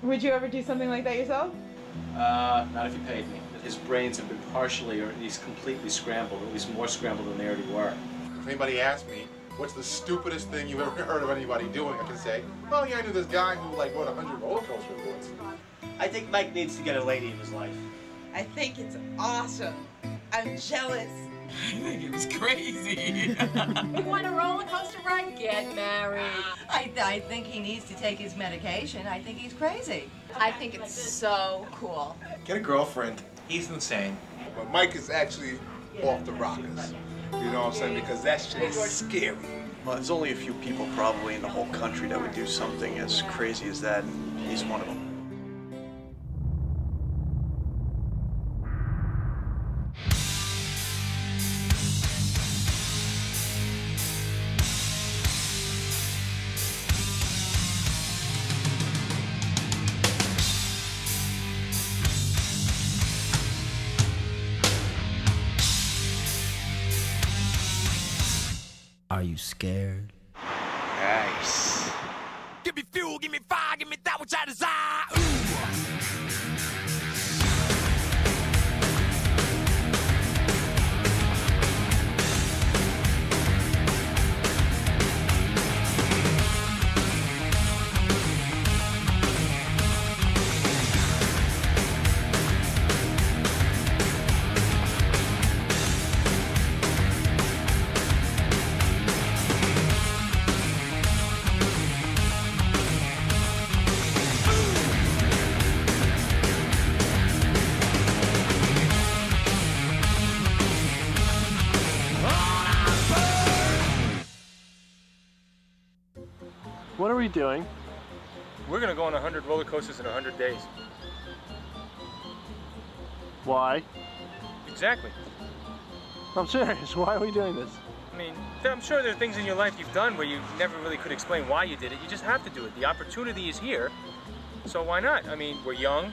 Would you ever do something like that yourself? Not if you paid me. His brains have been partially or at least completely scrambled, at least more scrambled than they already were. If anybody asks me, what's the stupidest thing you've ever heard of anybody doing, I can say, well, yeah, I knew this guy who like rode 100 roller coasters once. I think Mike needs to get a lady in his life. I think it's awesome. I'm jealous. I think it was crazy. You want a roller coaster ride? Get married. I think he needs to take his medication. I think he's crazy. I think it's so cool. Get a girlfriend. He's insane. But Mike is actually off the rockers. You know what I'm saying? Because that shit is scary. Well, there's only a few people probably in the whole country that would do something as crazy as that, and he's one of them. Are you scared? Nice. Give me fuel, give me fire, give me that which I desire. Ooh. What are we doing? We're gonna go on 100 roller coasters in 100 days. Why? Exactly. I'm serious. Why are we doing this? I mean, I'm sure there are things in your life you've done where you never really could explain why you did it. You just have to do it. The opportunity is here, so why not? I mean, we're young,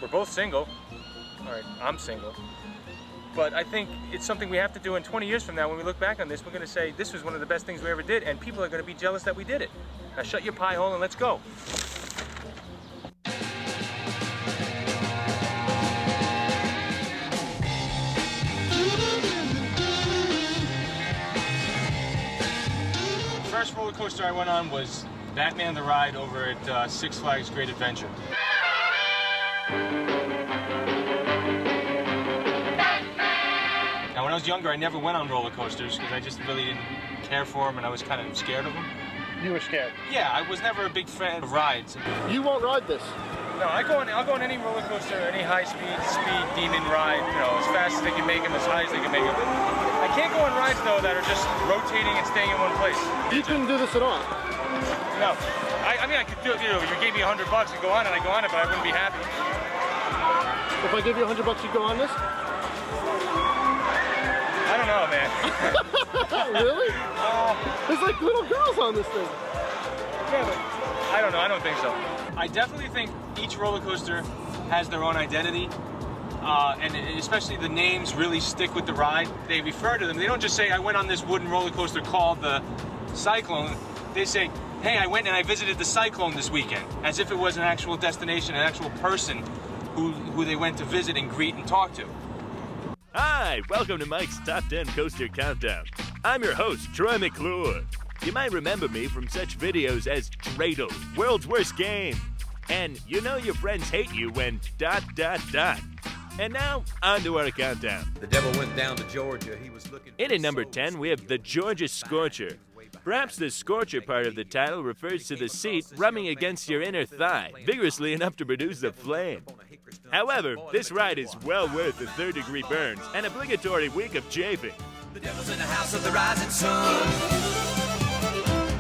we're both single. All right, I'm single. But I think it's something we have to do, in 20 years from now, when we look back on this, we're gonna say, this was one of the best things we ever did, and people are gonna be jealous that we did it. Now shut your pie hole and let's go. The first roller coaster I went on was Batman the Ride over at Six Flags Great Adventure. Now, when I was younger, I never went on roller coasters because I just really didn't care for them and I was kind of scared of them. You were scared? Yeah, I was never a big fan of rides. You won't ride this? No, I'll go on any roller coaster, any high-speed demon ride, you know, as fast as they can make them, as high as they can make them. I can't go on rides, though, that are just rotating and staying in one place. You couldn't do this at all? No. I mean, I could do it, you know, if you gave me $100 and go on it, I'd go on it, but I wouldn't be happy. If I give you $100, you'd go on this? I don't know, man. Really? There's like little girls on this thing. Yeah, but I don't know. I don't think so. I definitely think each roller coaster has their own identity, and especially the names really stick with the ride. They refer to them. They don't just say, I went on this wooden roller coaster called the Cyclone. They say, hey, I went and I visited the Cyclone this weekend, as if it was an actual destination, an actual person who they went to visit and greet and talk to. Hi, welcome to Mike's Top 10 Coaster Countdown. I'm your host, Troy McClure. You might remember me from such videos as Dreidel, World's Worst Game, and You Know Your Friends Hate You when ... And now, on to our countdown. The devil went down to Georgia. He was looking. In at number 10, we have the Georgia Scorcher. Perhaps the scorcher part of the title refers to the seat rubbing against your inner thigh, vigorously enough to produce a flame. However, this ride is well worth the third-degree burns and obligatory week of chafing. The devil's in the house of the rising sun.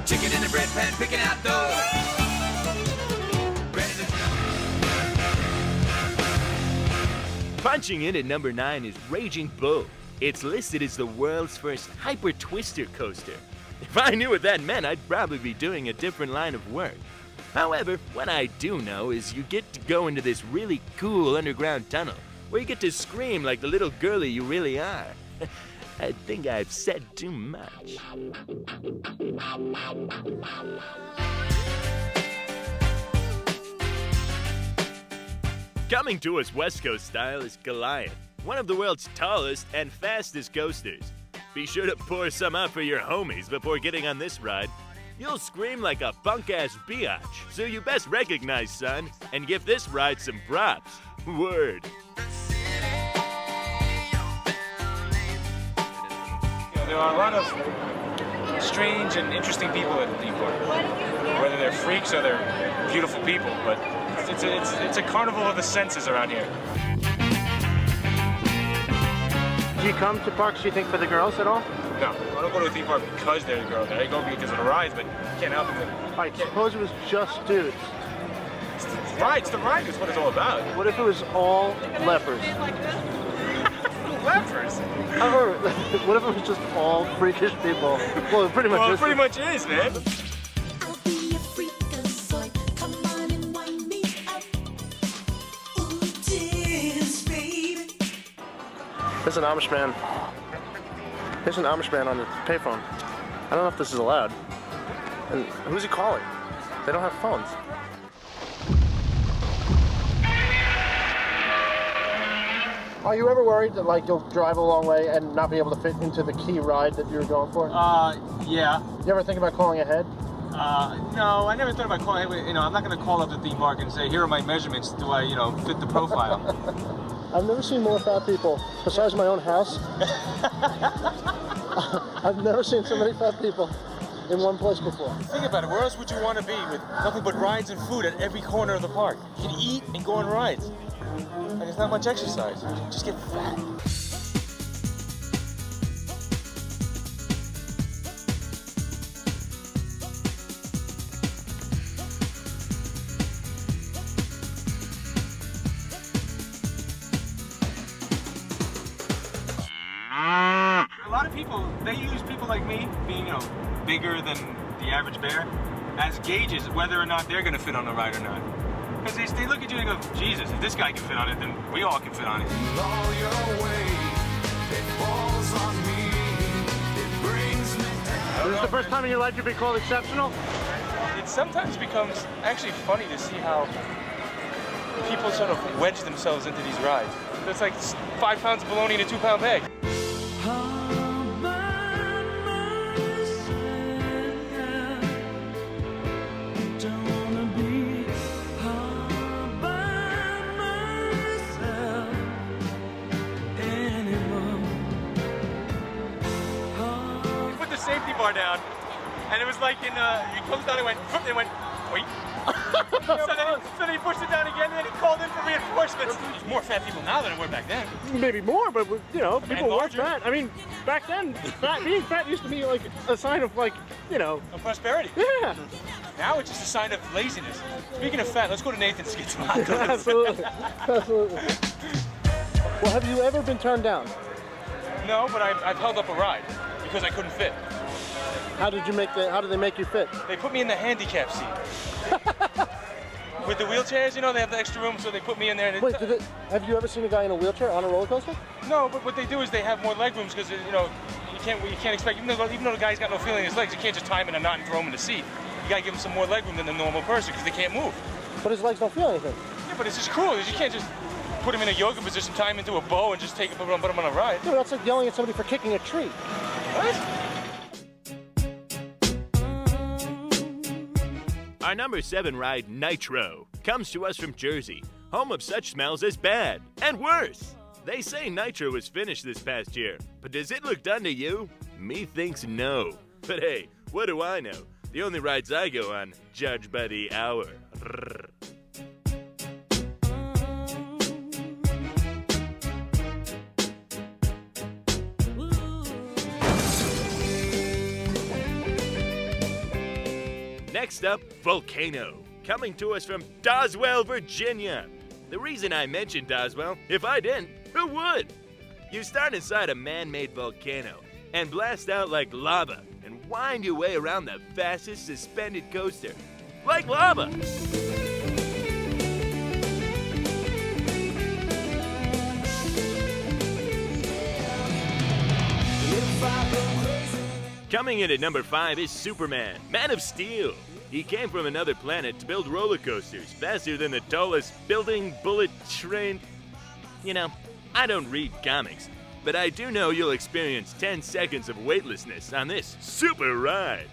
Chicken in the bread pan picking out dough. Punching in at number 9 is Raging Bull. It's listed as the world's first hyper twister coaster. If I knew what that meant, I'd probably be doing a different line of work. However, what I do know is you get to go into this really cool underground tunnel where you get to scream like the little girlie you really are. I think I've said too much. Coming to us West Coast style is Goliath, one of the world's tallest and fastest coasters. Be sure to pour some out for your homies before getting on this ride. You'll scream like a punk-ass biatch, so you best recognize, son, and give this ride some props. Word. There are a lot of strange and interesting people at the theme park. Whether they're freaks or they're beautiful people, but it's a carnival of the senses around here. Do you come to parks, you think, for the girls at all? No, I don't go to a theme park because they're the girls. I go because of the rides, but you can't help it. All right, suppose it was just dudes. It's the ride is what it's all about. What if it was all lepers? Lepers? What if it was just all freakish people? Well, it pretty much is. It pretty much is, man. There's an Amish man. There's an Amish man on the payphone. I don't know if this is allowed. And who's he calling? They don't have phones. Are you ever worried that like you'll drive a long way and not be able to fit into the key ride that you're going for? Yeah. You ever think about calling ahead? No, I never thought about calling. You know, I'm not going to call up the theme park and say, here are my measurements. Do I, fit the profile? I've never seen more fat people, besides my own house. I've never seen so many fat people in one place before. Think about it, where else would you want to be with nothing but rides and food at every corner of the park? You can eat and go on rides. And there's not much exercise. You just get fat. A lot of people, they use people like me, being, bigger than the average bear, as gauges whether or not they're going to fit on the ride or not. Because they look at you and go, Jesus, if this guy can fit on it, then we all can fit on it. Is this the first time in your life you've been called exceptional? It sometimes becomes actually funny to see how people sort of wedge themselves into these rides. It's like 5 pounds of bologna in a 2-pound bag. Safety bar down, and it was like he closed down and went, wait. So then he pushed it down again, and then he called in for reinforcements. There's more fat people now than there were back then. Maybe more, but people weren't fat. I mean, back then, being fat used to be like a sign of of prosperity. Yeah. Now it's just a sign of laziness. Speaking of fat, let's go to Nathan's to get some hot dogs. Absolutely. Well, have you ever been turned down? No, but I've held up a ride because I couldn't fit. How did they make you fit? They put me in the handicap seat. With the wheelchairs, they have the extra room, so they put me in there. And wait, have you ever seen a guy in a wheelchair on a roller coaster? No, but what they do is they have more leg rooms because you can't expect, even though the guy's got no feeling in his legs, you can't just tie him in a knot and throw him in the seat. You gotta give him some more leg room than the normal person because they can't move. But his legs don't feel anything. Yeah, but it's just cruel. You can't just put him in a yoga position, tie him into a bow, and just put him on a ride. Yeah, that's like yelling at somebody for kicking a tree. What? Our number 7 ride, Nitro, comes to us from Jersey, home of such smells as bad and worse. They say Nitro was finished this past year, but does it look done to you? Me thinks no. But hey, what do I know? The only rides I go on, judged by the hour. Next up, Volcano, coming to us from Doswell, Virginia. The reason I mentioned Doswell, if I didn't, who would? You start inside a man-made volcano and blast out like lava and wind your way around the fastest suspended coaster, like lava. Coming in at number 5 is Superman, Man of Steel. He came from another planet to build roller coasters faster than the tallest building bullet train. You know, I don't read comics, but I do know you'll experience 10 seconds of weightlessness on this super ride.